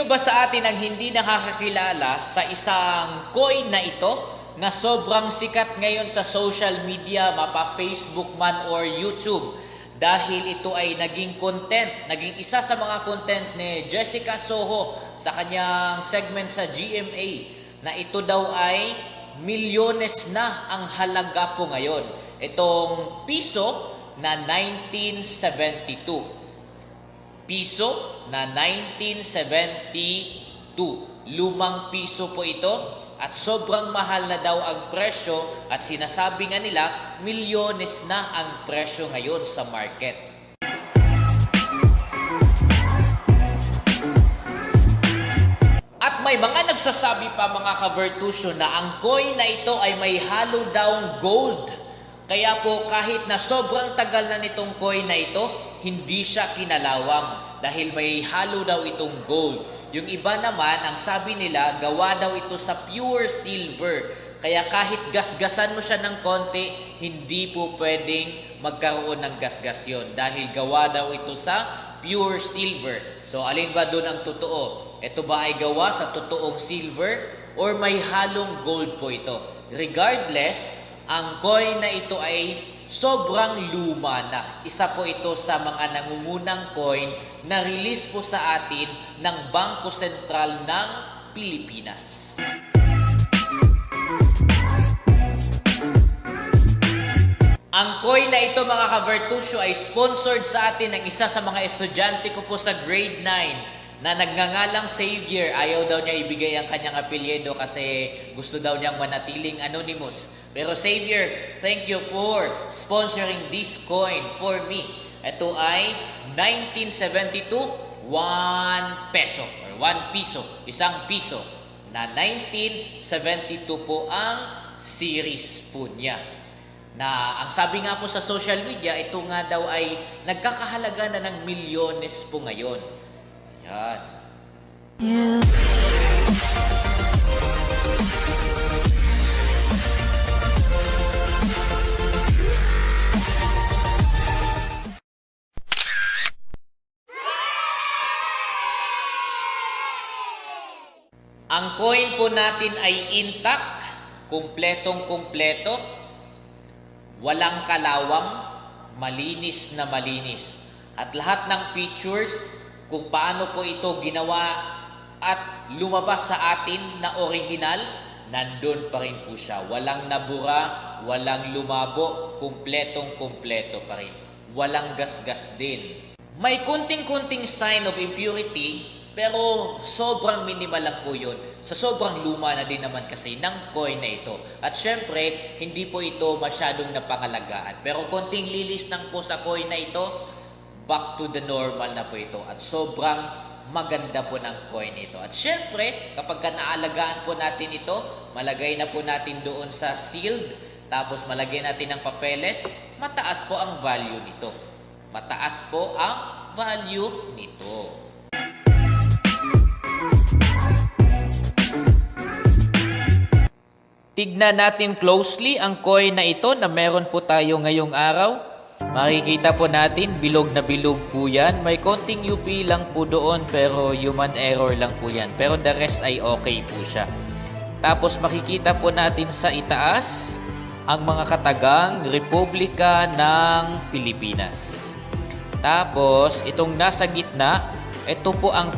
Sino ba sa atin ang hindi nakakakilala sa isang coin na ito na sobrang sikat ngayon sa social media, mapa Facebook man or YouTube? Dahil ito ay naging content, naging isa sa mga content ni Jessica Soho sa kanyang segment sa GMA na ito daw ay milyones na ang halaga po ngayon. Itong piso na 1972. Piso na 1972. Lumang piso po ito at sobrang mahal na daw ang presyo at sinasabi nga nila milyones na ang presyo ngayon sa market. At may mga nagsasabi pa mga ka-Vertusio na ang coin na ito ay may halo daw gold. Kaya po kahit na sobrang tagal na nitong coin na ito, hindi siya kinalawang dahil may halo daw itong gold. Yung iba naman, ang sabi nila, gawa daw ito sa pure silver. Kaya kahit gasgasan mo siya ng konti, hindi po pwedeng magkaroon ng gasgas yun dahil gawa daw ito sa pure silver. So alin ba doon ang totoo? Ito ba ay gawa sa totoong silver or may halong gold po ito? Regardless, ang coin na ito ay sobrang luma na. Isa po ito sa mga nangungunang coin na release po sa atin ng Bangko Sentral ng Pilipinas. Ang coin na ito mga ka-Vertusio ay sponsored sa atin ng isa sa mga estudyante ko po sa grade 9 na nagngangalang Xavier. Ayaw daw niya ibigay ang kanyang apelyido kasi gusto daw niyang manatiling anonymous. Pero Xavier, thank you for sponsoring this coin for me. Ito ay 1972, 1 peso or 1 piso, isang piso na 1972 po ang series po niya. Na ang sabi nga po sa social media, ito nga daw ay nagkakahalaga na ng milyones po ngayon. Yan. Yeah. Ang coin po natin ay intact, kumpletong-kumpleto, walang kalawang, malinis na malinis. At lahat ng features, kung paano po ito ginawa at lumabas sa atin na original, nandun pa rin po siya. Walang nabura, walang lumabo, kumpletong-kumpleto pa rin. Walang gasgas din. May kunting-kunting sign of impurity, pero sobrang minimal lang po yun. Sa sobrang luma na din naman kasi ng coin na ito. At syempre, hindi po ito masyadong napangalagaan. Pero konting lilis lang po sa coin na ito, back to the normal na po ito. At sobrang maganda po ng coin ito. At syempre, kapag naalagaan po natin ito, malagay na po natin doon sa sealed, tapos malagay natin ng papeles, mataas po ang value nito. Mataas po ang value nito. Tignan natin closely ang coin na ito na meron po tayo ngayong araw. Makikita po natin, bilog na bilog po yan. May konting UP lang po doon pero human error lang po yan. Pero the rest ay okay po siya. Tapos makikita po natin sa itaas ang mga katagang Republika ng Pilipinas. Tapos itong nasa gitna, ito po ang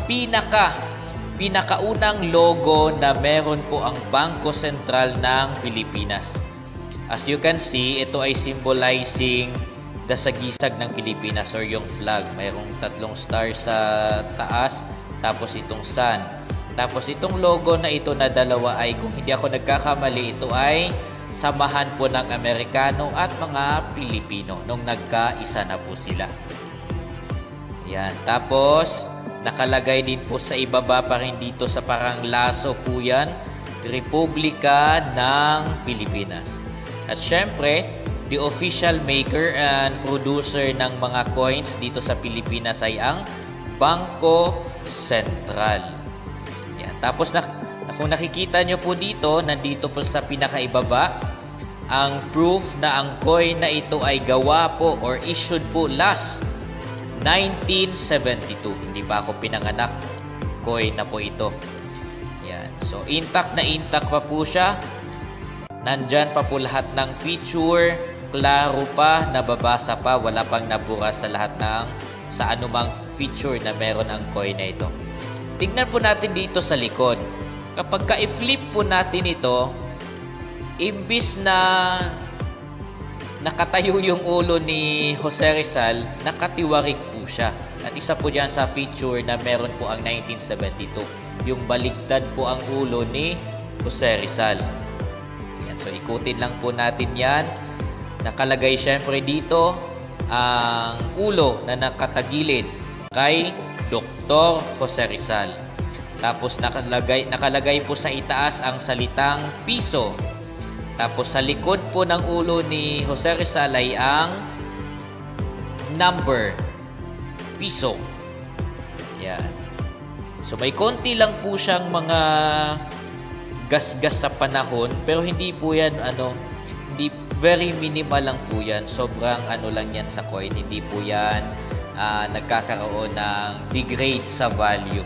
pinakaunang logo na meron po ang Bangko Sentral ng Pilipinas. As you can see, ito ay symbolizing the sagisag ng Pilipinas or yung flag. Mayroong 3 star sa taas, tapos itong sun. Tapos itong logo na ito na dalawa ay, kung hindi ako nagkakamali, ito ay samahan po ng Amerikano at mga Pilipino nung nagkaisa na po sila. Yan. Tapos nakalagay din po sa ibaba pa rin dito sa parang laso po yan, Republika ng Pilipinas. At syempre, the official maker and producer ng mga coins dito sa Pilipinas ay ang Bangko Sentral. Yan. Tapos kung nakikita nyo po dito, nandito po sa pinakaibaba, ang proof na ang coin na ito ay gawa po or issued po last 1972. Hindi pa ako pinanganak. coin na po ito. Yan. So, intact na intact pa po siya. Nandyan pa po lahat ng feature. Klaro pa, nababasa pa. Wala pang nabura sa lahat ng sa anumang feature na meron ang coin na ito. Tignan po natin dito sa likod. Kapag ka-flip po natin ito, imbis na nakatayo yung ulo ni Jose Rizal, nakatiwarik po siya. At isa po dyan sa feature na meron po ang 1972. Yung baligtad po ang ulo ni Jose Rizal. Yan. So, ikutin lang po natin yan. Nakalagay syempre dito ang ulo na nakatagilid kay Dr. Jose Rizal. Tapos nakalagay po sa itaas ang salitang piso. Tapos sa likod po ng ulo ni Jose Rizal ay ang number, piso. Yan. So may konti lang po siyang mga gas-gas sa panahon, pero hindi po yan hindi, very minimal lang po yan. Sobrang lang yan sa coin. Hindi po yan nagkakaroon ng degrade sa value.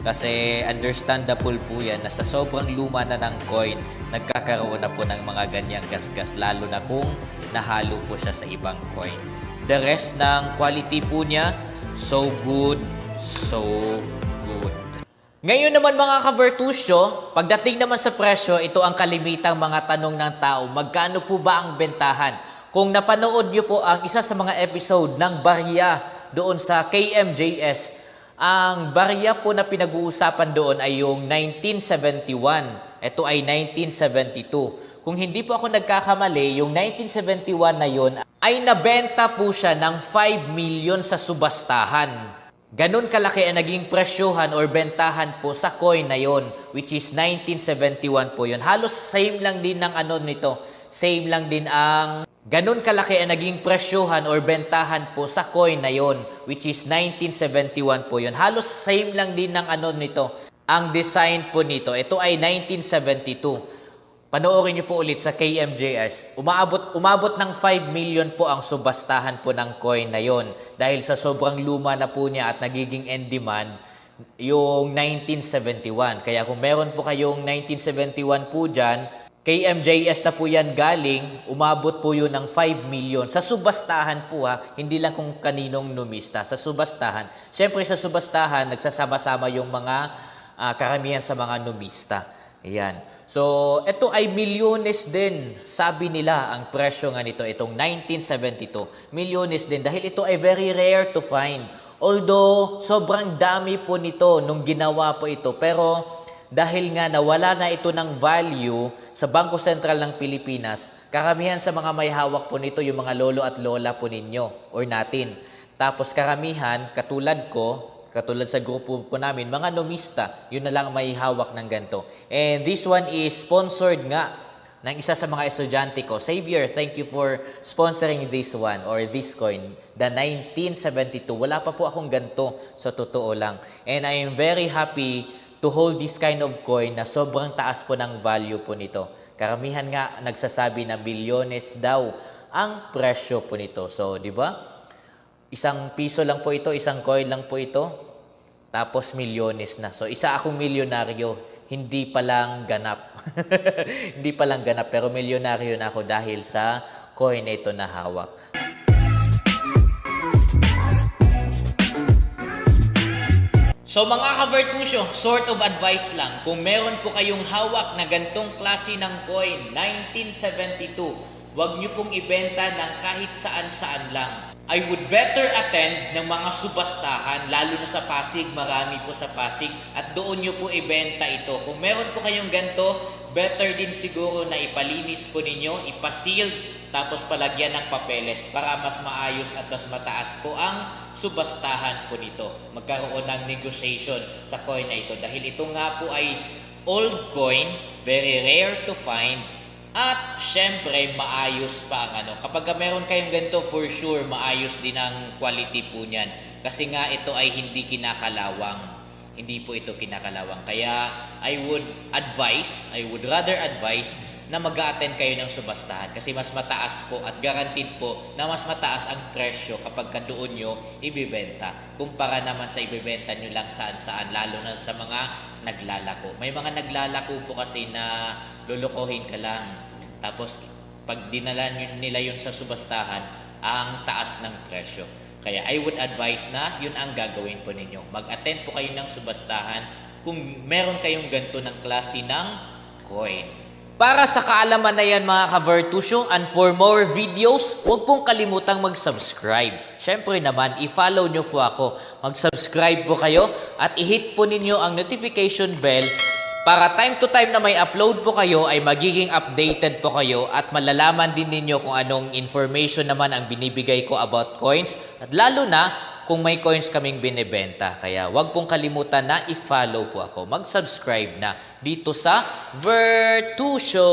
Kasi understandable po yan na sa sobrang luma na ng coin, nagkakaroon na po ng mga ganyang gas-gas, lalo na kung nahalo po siya sa ibang coin. The rest ng quality po niya, so good, so good. Ngayon naman mga ka-Virtusyo, pagdating naman sa presyo, ito ang kalimitang mga tanong ng tao. Magkano po ba ang bentahan? Kung napanood nyo po ang isa sa mga episode ng Barya doon sa KMJS, ang barya po na pinag-uusapan doon ay yung 1971. Ito ay 1972. Kung hindi po ako nagkakamali, yung 1971 na yun ay nabenta po siya ng 5 million sa subastahan. Ganun kalaki ang naging presyohan or bentahan po sa coin na yon, which is 1971 po yun. Halos same lang din ng nito. Same lang din ang ganun kalaki ang naging presyohan or bentahan po sa coin na yon, which is 1971 po yun. Halos same lang din ng nito. Ang design po nito, ito ay 1972. Panoorin niyo po ulit sa KMJS. Umabot ng 5 million po ang subastahan po ng coin na yon. Dahil sa sobrang luma na po niya at nagiging in demand yung 1971. Kaya kung meron po kayong 1971 po dyan, KMJS na po yan galing, umabot po yun ng 5 million. Sa subastahan po hindi lang kung kaninong numista. Sa subastahan. Siyempre sa subastahan, nagsasama-sama yung mga karamihan sa mga numista. Ayan. So, ito ay milyones din. Sabi nila ang presyo nga nito, itong 1972. Milyones din dahil ito ay very rare to find. Although, sobrang dami po nito nung ginawa po ito. Pero, dahil nga nawala na ito ng value sa Bangko Sentral ng Pilipinas, karamihan sa mga may hawak po nito, yung mga lolo at lola po ninyo or natin. Tapos karamihan, katulad ko, katulad sa grupo po namin, mga numista, yun na lang may hawak ng ganito. And this one is sponsored nga ng isa sa mga estudyante ko. Xavier, thank you for sponsoring this one or this coin, the 1972. Wala pa po akong ganito, sa totoo lang. And I am very happy to hold this kind of coin na sobrang taas po ng value po nito. Karamihan nga nagsasabi na bilyones daw ang presyo po nito. So, di ba? Isang piso lang po ito, isang coin lang po ito, tapos milyones na. So, isa akong milyonaryo, hindi pa lang ganap. Hindi pa lang ganap, pero milyonaryo na ako dahil sa coin na ito na hawak. So mga ka-Virtusyo, sort of advice lang, kung meron po kayong hawak na gantong klase ng coin, 1972, huwag nyo pong ibenta ng kahit saan-saan lang. I would better attend ng mga subastahan, lalo na sa Pasig, marami po sa Pasig, at doon nyo po ibenta ito. Kung meron po kayong ganito, better din siguro na ipalinis po ninyo, ipaseal, tapos palagyan ng papeles para mas maayos at mas mataas po ang subastahan po nito. Magkaroon ng negotiation sa coin na ito. Dahil ito nga po ay old coin, very rare to find, at syempre, maayos pa ang Kapag meron kayong ganito, for sure, maayos din ang quality po niyan. Kasi nga, ito ay hindi kinakalawang. Hindi po ito kinakalawang. Kaya, I would rather advise na mag-a-attend kayo ng subastahan kasi mas mataas po at guaranteed po na mas mataas ang presyo kapag doon nyo ibibenta kumpara naman sa ibibenta nyo lang saan-saan, lalo na sa mga naglalako. May mga naglalako po kasi na lulukohin ka lang, tapos pag dinala nila yun sa subastahan, ang taas ng presyo. Kaya I would advise na yun ang gagawin po ninyo. Mag-attend po kayo ng subastahan kung meron kayong ganito ng klase ng coin. Para sa kaalaman na yan mga ka-Vertusyo, and for more videos, huwag pong kalimutang mag-subscribe. Syempre naman, i-follow nyo po ako. Mag-subscribe po kayo at i-hit po ninyo ang notification bell para time to time na may upload po kayo ay magiging updated po kayo at malalaman din ninyo kung anong information naman ang binibigay ko about coins at lalo na kung may coins kaming binibenta. Kaya wag pong kalimutan na i-follow po ako. Mag-subscribe na dito sa Vertusyo.